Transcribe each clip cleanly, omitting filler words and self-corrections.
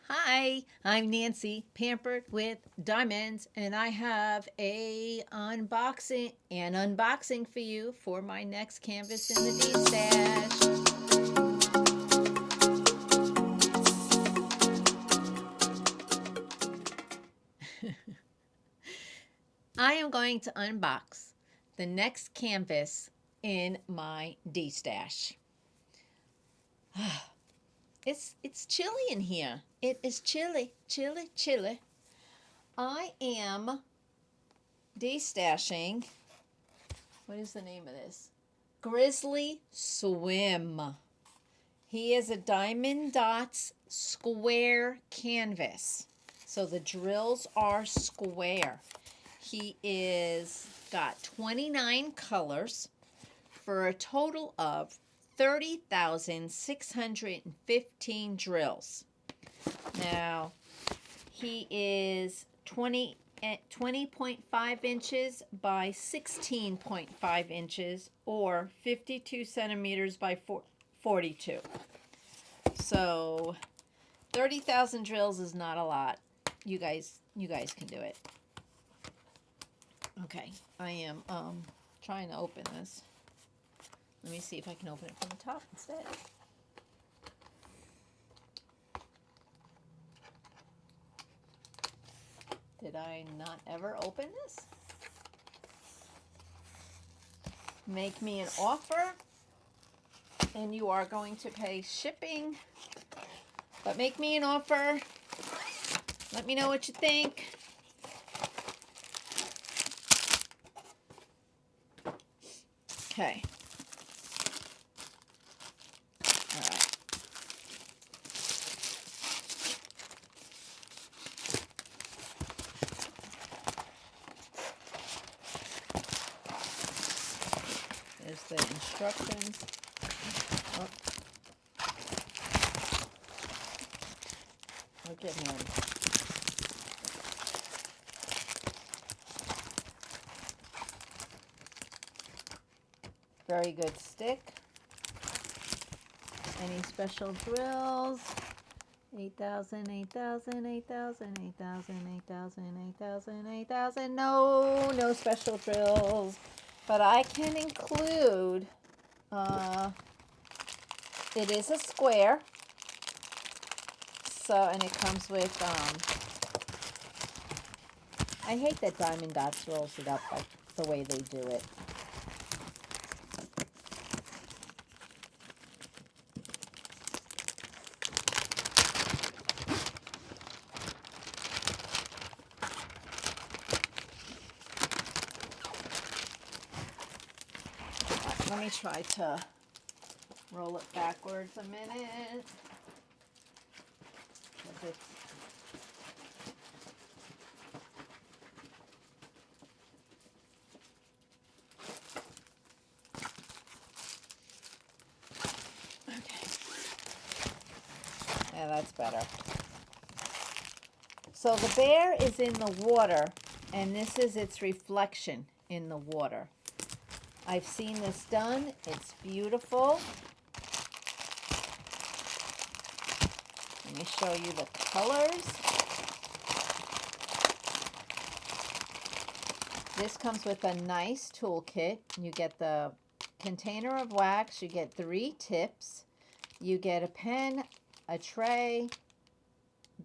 Hi, I'm Nancy, Pampered with Diamonds, and I have an unboxing for you for my next canvas in the D stash. I am going to unbox the next canvas in my D stash. It's chilly in here. It is chilly, chilly, chilly. I am destashing. What is the name of this? Grizzly Swim. He is a Diamond Dots square canvas. So the drills are square. He is got 29 colors for a total of 30,615 drills. Now, he is 20.5 inches by 16.5 inches or 52 centimeters by 42. So 30,000 drills is not a lot. You guys can do it. Okay, I am trying to open this. Let me see if I can open it from the top instead. Did I not ever open this? Make me an offer and you are going to pay shipping. But make me an offer. Let me know what you think. Okay. All right. There's the instructions. Oh. Look at him. Very good stick. Any special drills? 8,000, 8,000, 8,000, 8,000, 8,000, 8,000, 8,000. No special drills. But I can include, it is a square. So, and it comes with, I hate that Diamond Dots rolls it up like the way they do it. Let me try to roll it backwards a minute. Okay. Yeah, that's better. So the bear is in the water, and this is its reflection in the water. I've seen this done. It's beautiful. Let me show you the colors. This comes with a nice toolkit. You get the container of wax. You get 3 tips. You get a pen, a tray,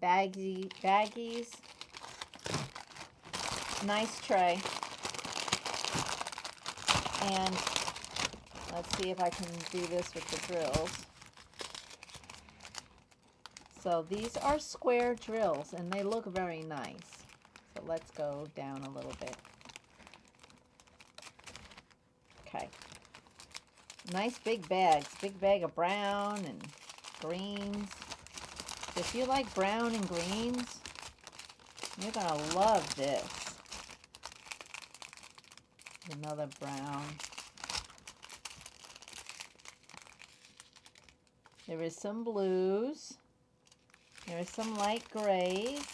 baggies. Nice tray. And let's see if I can do this with the drills. So these are square drills and they look very nice. So let's go down a little bit. Okay. Nice big bags. Big bag of brown and greens. If you like brown and greens, you're going to love this. Another brown. There is some blues. There is some light grays.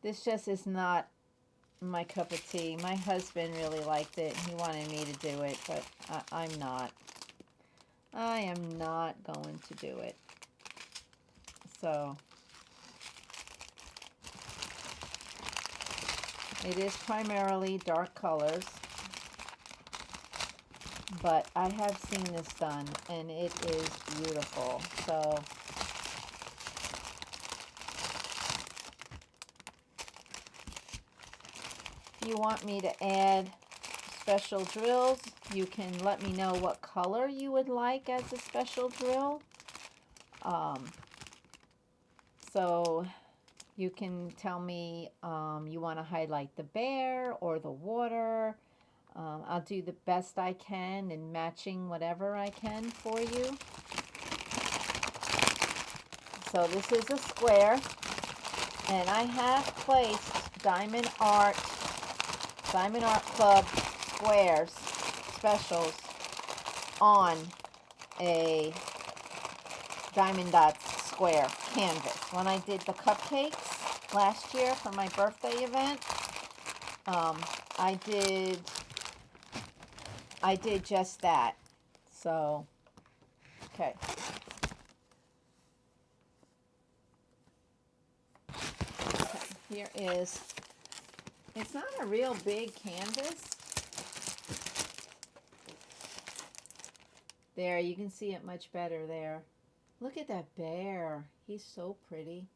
This just is not my cup of tea. My husband really liked it. He wanted me to do it, but I'm not. I am not going to do it. So it is primarily dark colors, but I have seen this done and it is beautiful. So if you want me to add special drills, you can let me know what color you would like as a special drill. So you can tell me you want to highlight the bear or the water. I'll do the best I can in matching whatever I can for you. So this is a square, and I have placed Diamond Art Club squares specials on a Diamond Dots square canvas. When I did the cupcakes last year for my birthday event, I did just that. So, okay. Here is, it's not a real big canvas. There, you can see it much better there. Look at that bear. He's so pretty.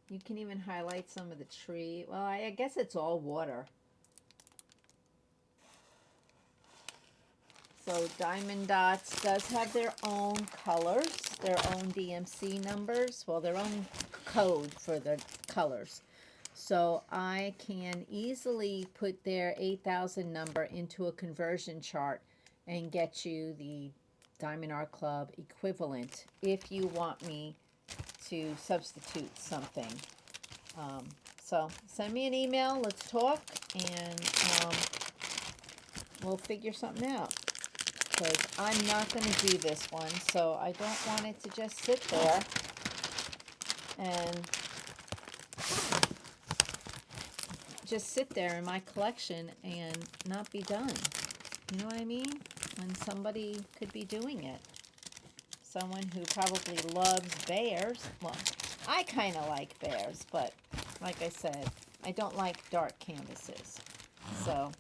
You can even highlight some of the tree. Well, I guess it's all water. So Diamond Dots does have their own colors, their own DMC numbers, well, their own code for the colors. So I can easily put their 8000 number into a conversion chart and get you the Diamond Art Club equivalent if you want me to substitute something. So send me an email, let's talk, and we'll figure something out. Because I'm not going to do this one, so I don't want it to just sit there and just sit there in my collection and not be done. You know what I mean? When somebody could be doing it. Someone who probably loves bears. Well, I kind of like bears, but like I said, I don't like dark canvases. So,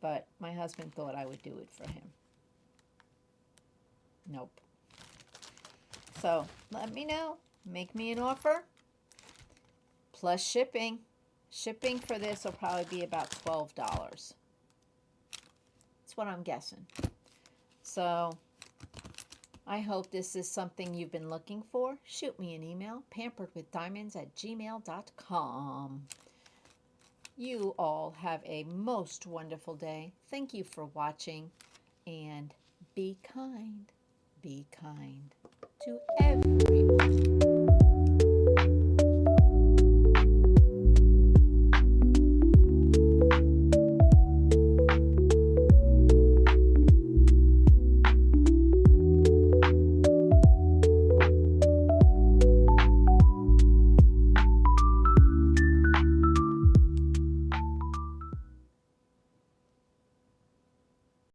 but my husband thought I would do it for him. Nope. So, let me know. Make me an offer. Plus shipping. Shipping for this will probably be about $12. That's what I'm guessing. So, I hope this is something you've been looking for. Shoot me an email, pamperedwithdiamonds@gmail.com. You all have a most wonderful day. Thank you for watching, and be kind. Be kind to everyone.